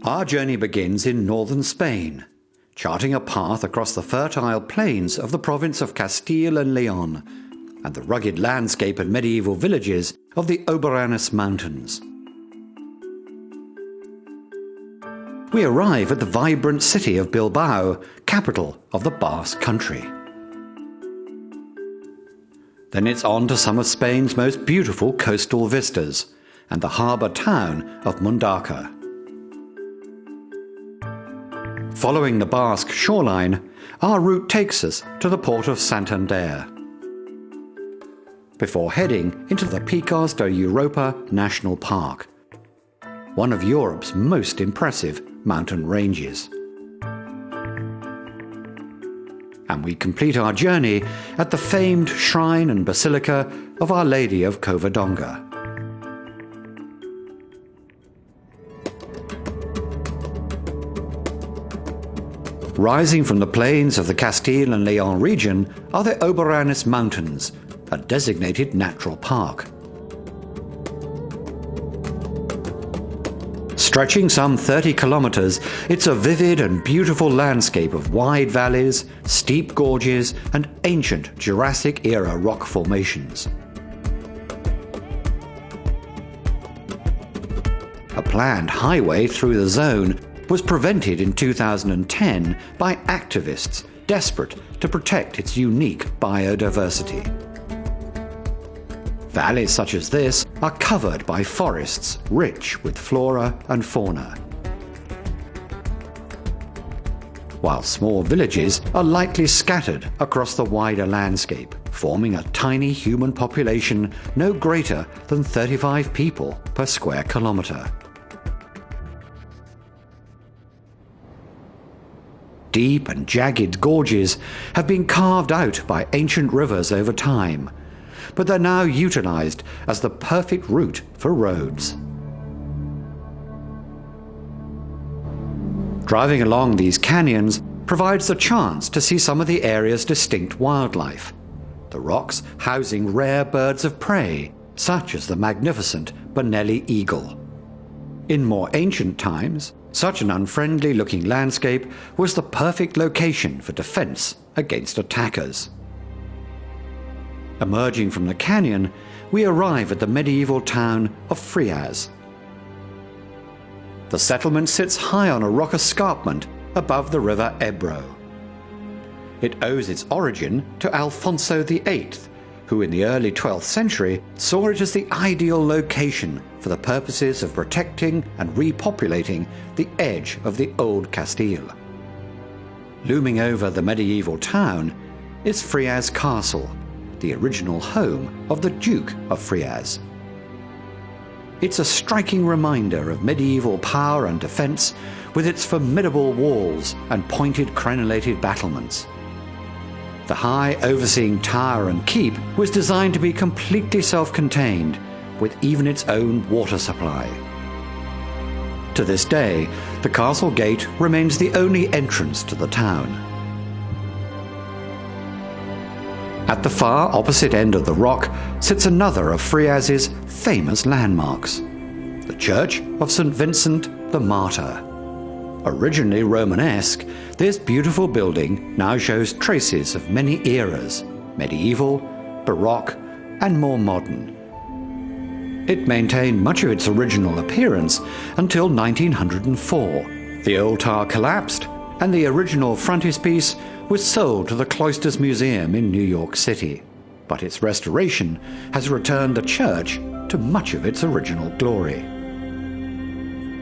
Our journey begins in northern Spain, charting a path across the fertile plains of the province of Castile and Leon and the rugged landscape and medieval villages of the Oberranas Mountains. We arrive at the vibrant city of Bilbao, capital of the Basque Country. Then it's on to some of Spain's most beautiful coastal vistas and the harbour town of Mundaka. Following the Basque shoreline, our route takes us to the port of Santander, before heading into the Picos de Europa National Park, one of Europe's most impressive mountain ranges. And we complete our journey at the famed shrine and basilica of Our Lady of Covadonga. Rising from the plains of the Castile and Leon region are the Oberranas Mountains, a designated natural park. Stretching some 30 kilometers, it's a vivid and beautiful landscape of wide valleys, steep gorges, and ancient Jurassic-era rock formations. A planned highway through the zone was prevented in 2010 by activists desperate to protect its unique biodiversity. Valleys such as this are covered by forests rich with flora and fauna, while small villages are lightly scattered across the wider landscape, forming a tiny human population no greater than 35 people per square kilometre. Deep and jagged gorges have been carved out by ancient rivers over time, but they're now utilised as the perfect route for roads. Driving along these canyons provides the chance to see some of the area's distinct wildlife, the rocks housing rare birds of prey, such as the magnificent Bonelli eagle. In more ancient times, such an unfriendly-looking landscape was the perfect location for defence against attackers. Emerging from the canyon, we arrive at the medieval town of Frias. The settlement sits high on a rock escarpment above the river Ebro. It owes its origin to Alfonso VIII, who in the early 12th century saw it as the ideal location for the purposes of protecting and repopulating the edge of the Old Castile. Looming over the medieval town is Frias Castle, the original home of the Duke of Frias. It's a striking reminder of medieval power and defence, with its formidable walls and pointed crenellated battlements. The high overseeing tower and keep was designed to be completely self-contained, with even its own water supply. To this day, the castle gate remains the only entrance to the town. At the far opposite end of the rock sits another of Frias's famous landmarks, the Church of St. Vincent the Martyr. Originally Romanesque, this beautiful building now shows traces of many eras, medieval, Baroque, and more modern. It maintained much of its original appearance until 1904. The old tower collapsed, and the original frontispiece was sold to the Cloisters Museum in New York City. But its restoration has returned the church to much of its original glory.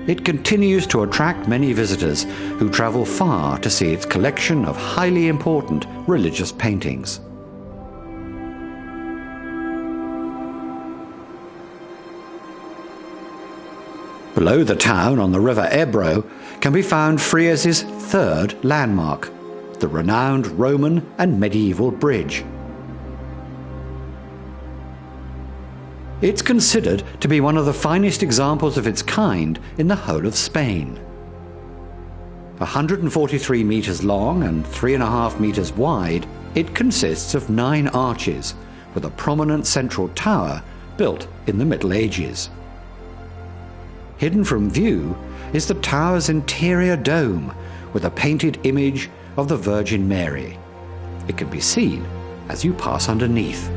It continues to attract many visitors who travel far to see its collection of highly important religious paintings. Below the town on the river Ebro can be found Frias's third landmark, the renowned Roman and medieval bridge. It's considered to be one of the finest examples of its kind in the whole of Spain. 143 meters long and 3.5 meters wide, it consists of 9 arches, with a prominent central tower built in the Middle Ages. Hidden from view, is the tower's interior dome with a painted image of the Virgin Mary. It can be seen as you pass underneath.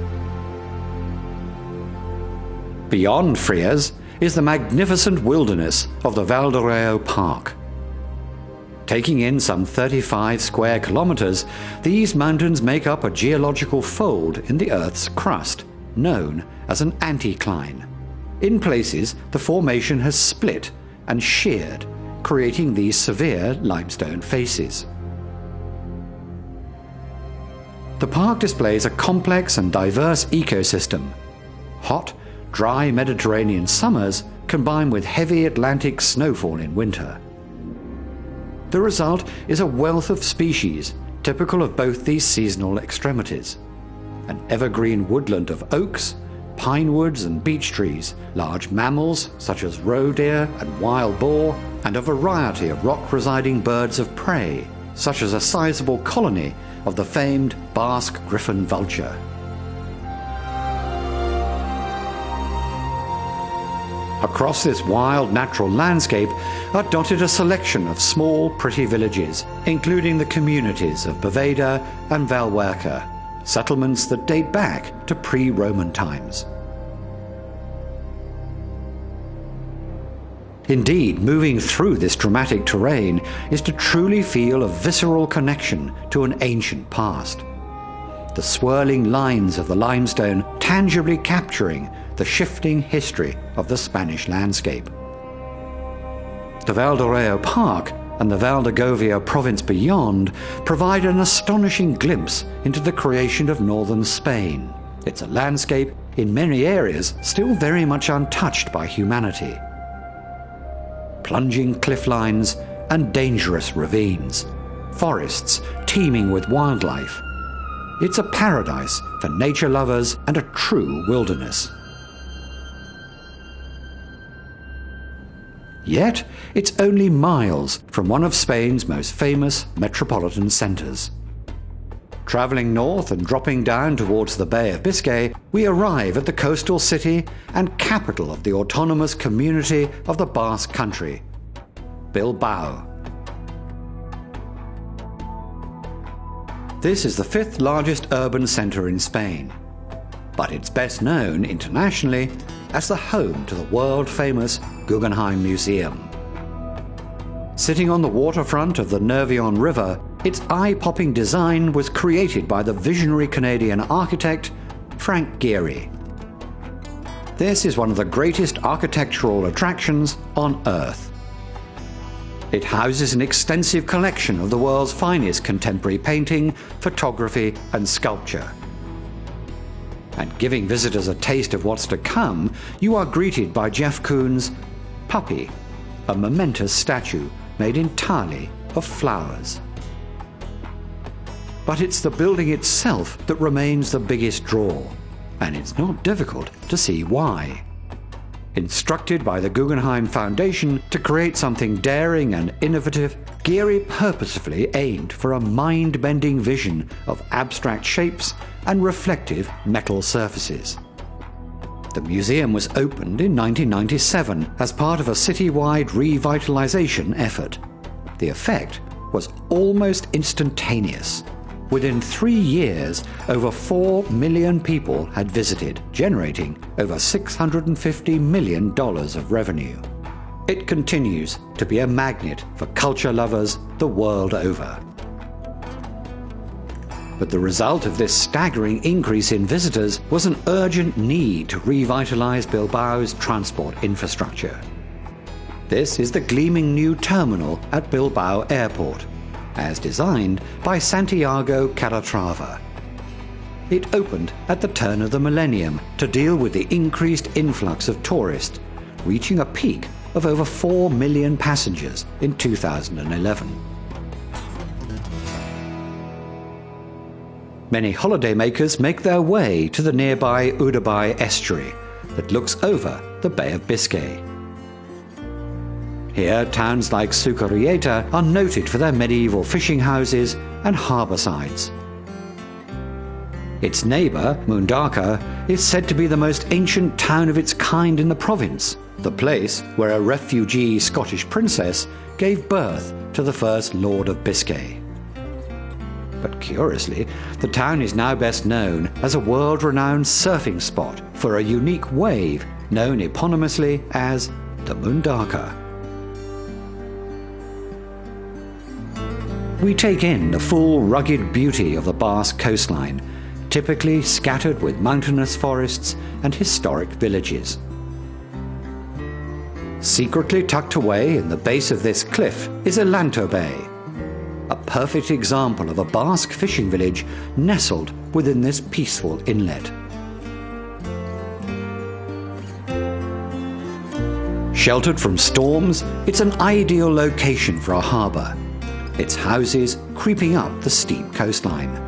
Beyond Friars is the magnificent wilderness of the Val d'Oreo Park. Taking in some 35 square kilometers, these mountains make up a geological fold in the Earth's crust, known as an anticline. In places, the formation has split and sheared, creating these severe limestone faces. The park displays a complex and diverse ecosystem. Hot, dry Mediterranean summers combine with heavy Atlantic snowfall in winter. The result is a wealth of species typical of both these seasonal extremities. An evergreen woodland of oaks, pine woods and beech trees, large mammals such as roe deer and wild boar, and a variety of rock-residing birds of prey, such as a sizable colony of the famed Basque griffon vulture. Across this wild natural landscape are dotted a selection of small, pretty villages, including the communities of Boveda and Valhuerca, settlements that date back to pre-Roman times. Indeed, moving through this dramatic terrain is to truly feel a visceral connection to an ancient past. The swirling lines of the limestone tangibly capturing the shifting history of the Spanish landscape. The Val d'Oreo Park and the Val d'Agovia province beyond provide an astonishing glimpse into the creation of northern Spain. It's a landscape in many areas still very much untouched by humanity. Plunging cliff lines and dangerous ravines, forests teeming with wildlife. It's a paradise for nature lovers and a true wilderness. Yet, it's only miles from one of Spain's most famous metropolitan centres. Travelling north and dropping down towards the Bay of Biscay, we arrive at the coastal city and capital of the autonomous community of the Basque Country, Bilbao. This is the fifth largest urban centre in Spain, but it's best known internationally as the home to the world-famous Guggenheim Museum. Sitting on the waterfront of the Nervion River, its eye-popping design was created by the visionary Canadian architect Frank Gehry. This is one of the greatest architectural attractions on Earth. It houses an extensive collection of the world's finest contemporary painting, photography, and sculpture. And giving visitors a taste of what's to come, you are greeted by Jeff Koons' Puppy, a momentous statue made entirely of flowers. But it's the building itself that remains the biggest draw, and it's not difficult to see why. Instructed by the Guggenheim Foundation to create something daring and innovative, Gehry purposefully aimed for a mind-bending vision of abstract shapes and reflective metal surfaces. The museum was opened in 1997 as part of a citywide revitalization effort. The effect was almost instantaneous. Within 3 years, over 4 million people had visited, generating over $650 million of revenue. It continues to be a magnet for culture lovers the world over. But the result of this staggering increase in visitors was an urgent need to revitalize Bilbao's transport infrastructure. This is the gleaming new terminal at Bilbao Airport, as designed by Santiago Calatrava. It opened at the turn of the millennium to deal with the increased influx of tourists, reaching a peak of over 4 million passengers in 2011. Many holidaymakers make their way to the nearby Urdaibai estuary that looks over the Bay of Biscay. Here, towns like Sucurieta are noted for their medieval fishing houses and harboursides. Its neighbour, Mundaka, is said to be the most ancient town of its kind in the province, the place where a refugee Scottish princess gave birth to the first Lord of Biscay. But curiously, the town is now best known as a world-renowned surfing spot for a unique wave known eponymously as the Mundaka. We take in the full rugged beauty of the Basque coastline, typically scattered with mountainous forests and historic villages. Secretly tucked away in the base of this cliff is Elanto Bay, a perfect example of a Basque fishing village nestled within this peaceful inlet. Sheltered from storms, it's an ideal location for a harbour, its houses creeping up the steep coastline.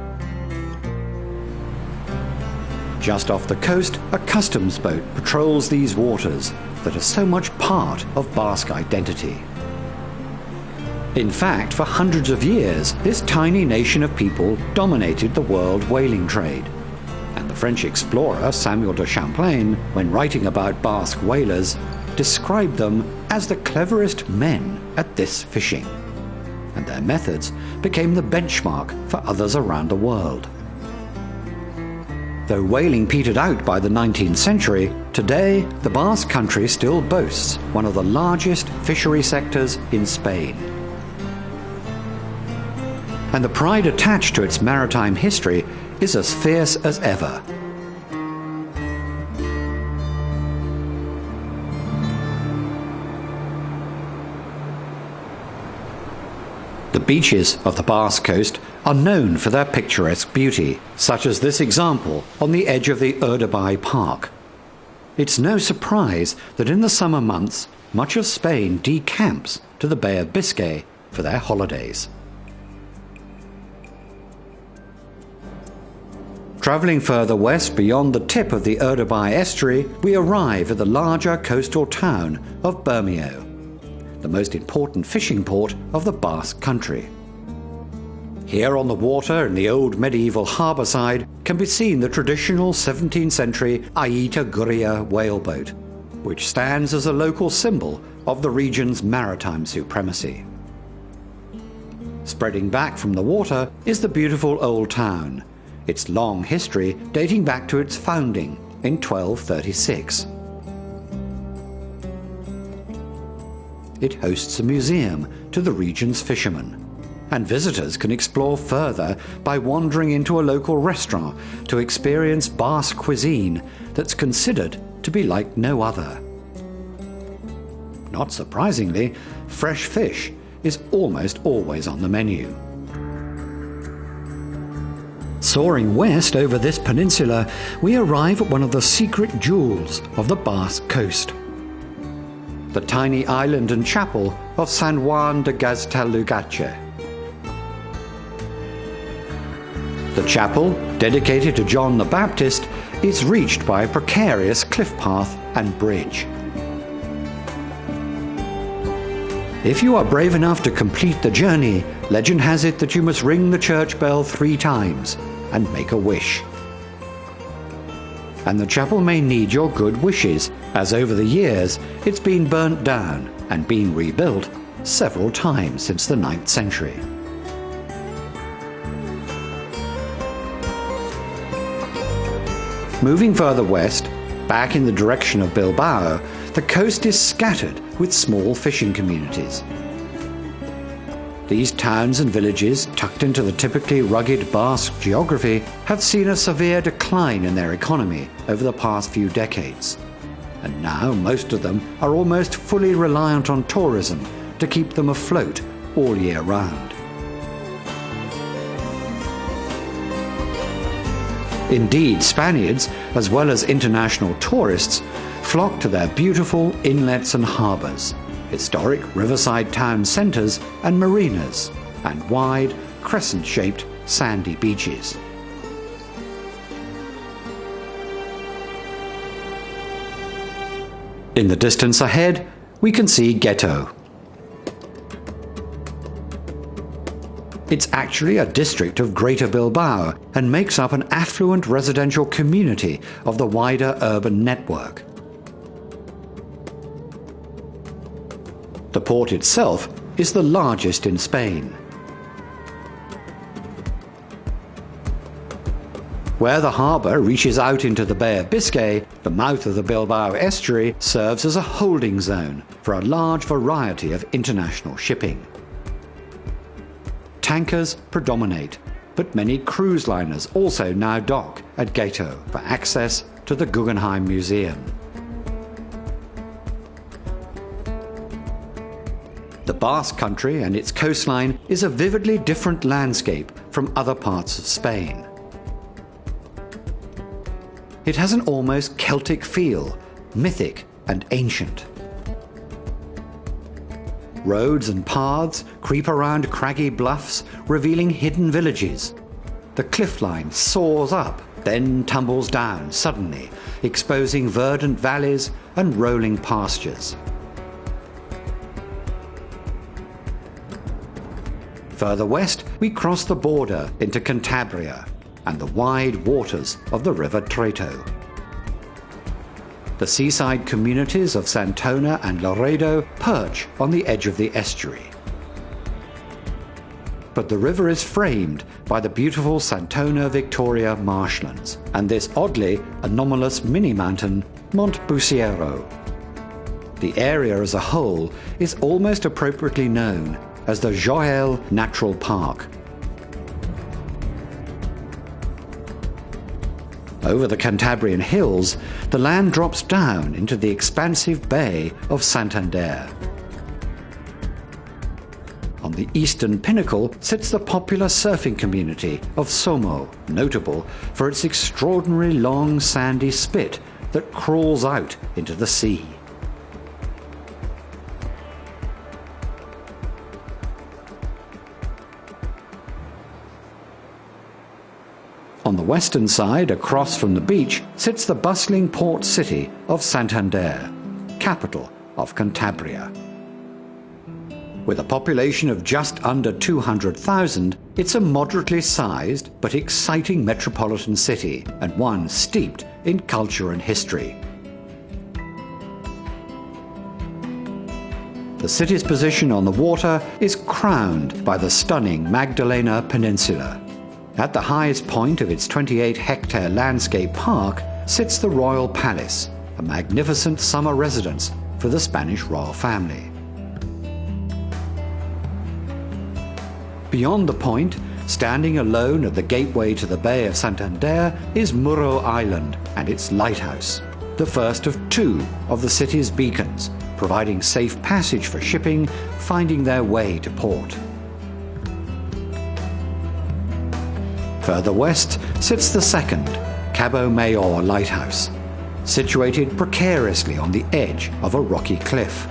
Just off the coast, a customs boat patrols these waters that are so much part of Basque identity. In fact, for hundreds of years, this tiny nation of people dominated the world whaling trade. And the French explorer Samuel de Champlain, when writing about Basque whalers, described them as the cleverest men at this fishing. And their methods became the benchmark for others around the world. Though whaling petered out by the 19th century, today the Basque country still boasts one of the largest fishery sectors in Spain. And the pride attached to its maritime history is as fierce as ever. The beaches of the Basque coast are known for their picturesque beauty, such as this example on the edge of the Urdaibai Park. It's no surprise that in the summer months, much of Spain decamps to the Bay of Biscay for their holidays. Travelling further west beyond the tip of the Urdaibai estuary, we arrive at the larger coastal town of Bermeo, the most important fishing port of the Basque country. Here on the water in the old medieval harbour side can be seen the traditional 17th century Aita Guria whaleboat, which stands as a local symbol of the region's maritime supremacy. Spreading back from the water is the beautiful old town, its long history dating back to its founding in 1236. It hosts a museum to the region's fishermen, and visitors can explore further by wandering into a local restaurant to experience Basque cuisine that's considered to be like no other. Not surprisingly, fresh fish is almost always on the menu. Soaring west over this peninsula, we arrive at one of the secret jewels of the Basque coast, the tiny island and chapel of San Juan de Gaztalugatxe. The chapel, dedicated to John the Baptist, is reached by a precarious cliff path and bridge. If you are brave enough to complete the journey, legend has it that you must ring the church bell 3 times and make a wish. And the chapel may need your good wishes, as over the years it's been burnt down and been rebuilt several times since the 9th century. Moving further west, back in the direction of Bilbao, the coast is scattered with small fishing communities. These towns and villages, tucked into the typically rugged Basque geography, have seen a severe decline in their economy over the past few decades. And now most of them are almost fully reliant on tourism to keep them afloat all year round. Indeed, Spaniards, as well as international tourists, flock to their beautiful inlets and harbours, historic riverside town centres and marinas, and wide, crescent-shaped sandy beaches. In the distance ahead, we can see Ghetto. It's actually a district of Greater Bilbao and makes up an affluent residential community of the wider urban network. The port itself is the largest in Spain. Where the harbour reaches out into the Bay of Biscay, the mouth of the Bilbao estuary serves as a holding zone for a large variety of international shipping. Tankers predominate, but many cruise liners also now dock at Gato for access to the Guggenheim Museum. The Basque Country and its coastline is a vividly different landscape from other parts of Spain. It has an almost Celtic feel, mythic and ancient. Roads and paths creep around craggy bluffs, revealing hidden villages. The cliffline soars up, then tumbles down suddenly, exposing verdant valleys and rolling pastures. Further west, we cross the border into Cantabria and the wide waters of the River Treto. The seaside communities of Santona and Loredo perch on the edge of the estuary. But the river is framed by the beautiful Santona Victoria marshlands and this oddly anomalous mini-mountain, Monte Busiero. The area as a whole is almost appropriately known as the Joel Natural Park. Over the Cantabrian hills, the land drops down into the expansive bay of Santander. On the eastern pinnacle sits the popular surfing community of Somo, notable for its extraordinary long sandy spit that crawls out into the sea. On the western side, across from the beach, sits the bustling port city of Santander, capital of Cantabria. With a population of just under 200,000, it's a moderately sized but exciting metropolitan city and one steeped in culture and history. The city's position on the water is crowned by the stunning Magdalena Peninsula. At the highest point of its 28-hectare landscape park sits the Royal Palace, a magnificent summer residence for the Spanish royal family. Beyond the point, standing alone at the gateway to the Bay of Santander, is Muro Island and its lighthouse, the first of two of the city's beacons, providing safe passage for shipping finding their way to port. Further west sits the second, Cabo Mayor Lighthouse, situated precariously on the edge of a rocky cliff.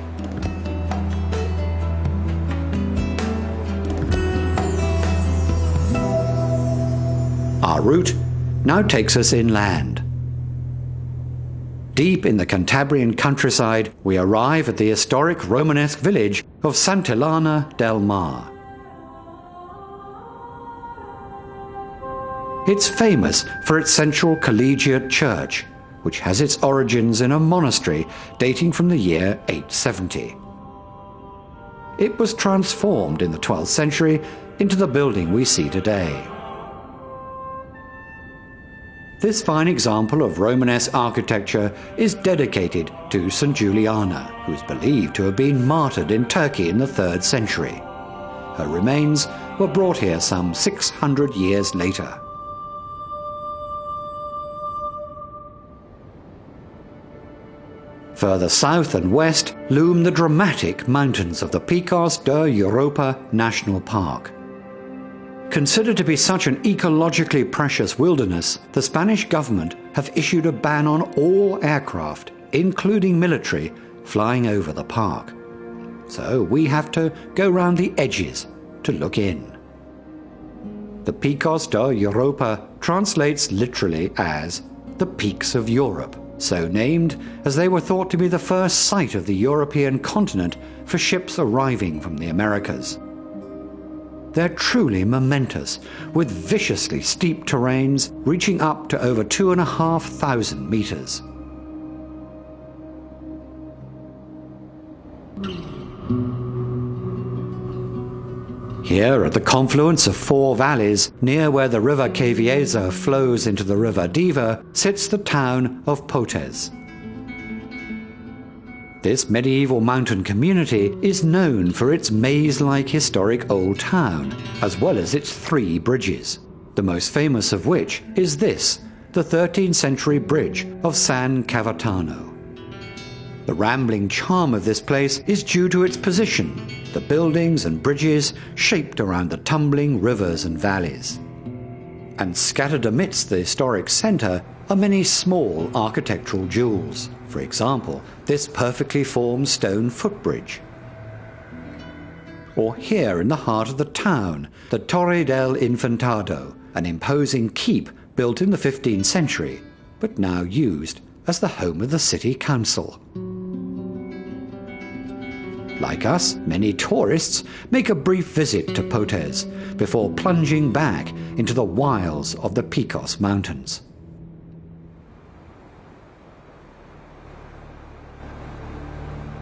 Our route now takes us inland. Deep in the Cantabrian countryside, we arrive at the historic Romanesque village of Santillana del Mar. It's famous for its central collegiate church, which has its origins in a monastery dating from the year 870. It was transformed in the 12th century into the building we see today. This fine example of Romanesque architecture is dedicated to St. Juliana, who is believed to have been martyred in Turkey in the 3rd century. Her remains were brought here some 600 years later. Further south and west loom the dramatic mountains of the Picos de Europa National Park. Considered to be such an ecologically precious wilderness, the Spanish government have issued a ban on all aircraft, including military, flying over the park. So we have to go round the edges to look in. The Picos de Europa translates literally as the Peaks of Europe, so named as they were thought to be the first sight of the European continent for ships arriving from the Americas. They're truly momentous, with viciously steep terrains reaching up to over 2,500 meters. Here, at the confluence of four valleys, near where the river Kavieza flows into the river Diva, sits the town of Potes. This medieval mountain community is known for its maze-like historic old town, as well as its 3 bridges, the most famous of which is this, the 13th century bridge of San Cavatano. The rambling charm of this place is due to its position, the buildings and bridges shaped around the tumbling rivers and valleys. And scattered amidst the historic centre are many small architectural jewels. For example, this perfectly formed stone footbridge. Or here in the heart of the town, the Torre del Infantado, an imposing keep built in the 15th century, but now used as the home of the city council. Like us, many tourists make a brief visit to Potes before plunging back into the wilds of the Picos Mountains.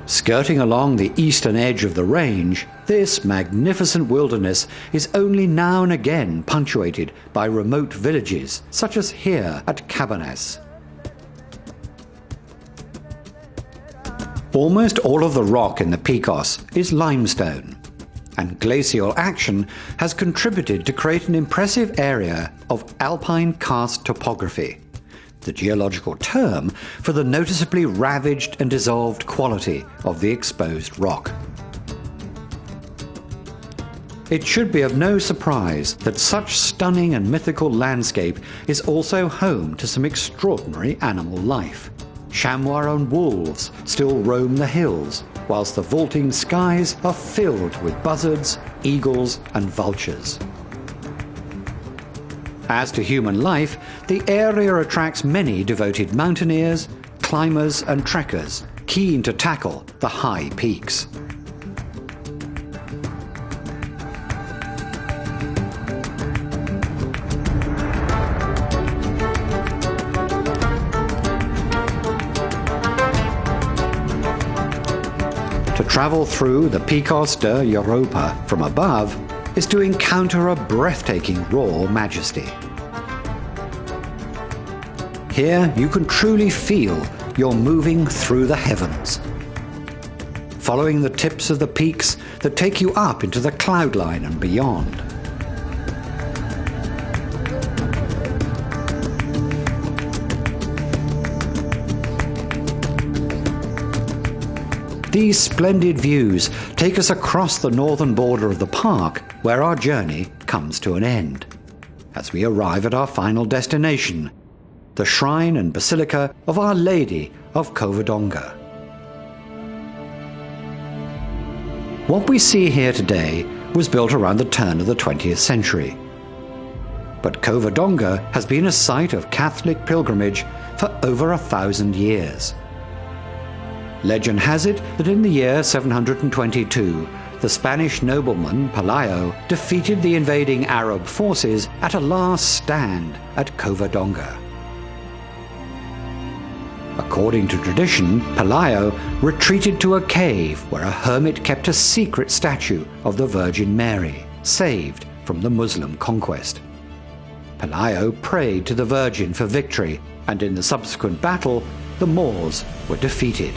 Skirting along the eastern edge of the range, this magnificent wilderness is only now and again punctuated by remote villages, such as here at Cabanes. Almost all of the rock in the Picos is limestone, and glacial action has contributed to create an impressive area of alpine karst topography, the geological term for the noticeably ravaged and dissolved quality of the exposed rock. It should be of no surprise that such stunning and mythical landscape is also home to some extraordinary animal life. Chamois and wolves still roam the hills, whilst the vaulting skies are filled with buzzards, eagles, and vultures. As to human life, the area attracts many devoted mountaineers, climbers, and trekkers keen to tackle the high peaks. To travel through the Picos de Europa from above is to encounter a breathtaking raw majesty. Here you can truly feel you're moving through the heavens, following the tips of the peaks that take you up into the cloud line and beyond. These splendid views take us across the northern border of the park, where our journey comes to an end, as we arrive at our final destination, the shrine and basilica of Our Lady of Covadonga. What we see here today was built around the turn of the 20th century. But Covadonga has been a site of Catholic pilgrimage for over 1,000 years. Legend has it that in the year 722, the Spanish nobleman Pelayo defeated the invading Arab forces at a last stand at Covadonga. According to tradition, Pelayo retreated to a cave where a hermit kept a secret statue of the Virgin Mary, saved from the Muslim conquest. Pelayo prayed to the Virgin for victory, and in the subsequent battle, the Moors were defeated.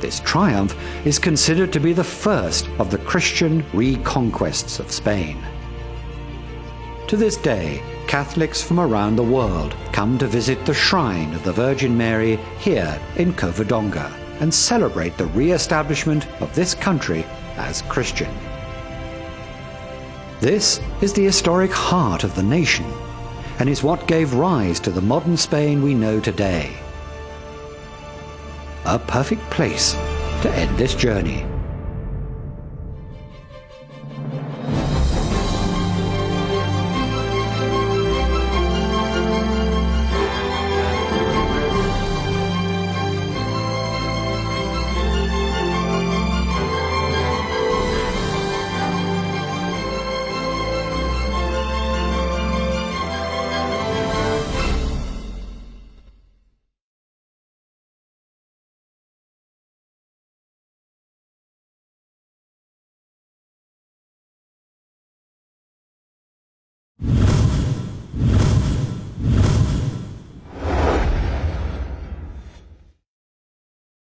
This triumph is considered to be the first of the Christian reconquests of Spain. To this day, Catholics from around the world come to visit the shrine of the Virgin Mary here in Covadonga and celebrate the re-establishment of this country as Christian. This is the historic heart of the nation and is what gave rise to the modern Spain we know today. A perfect place to end this journey.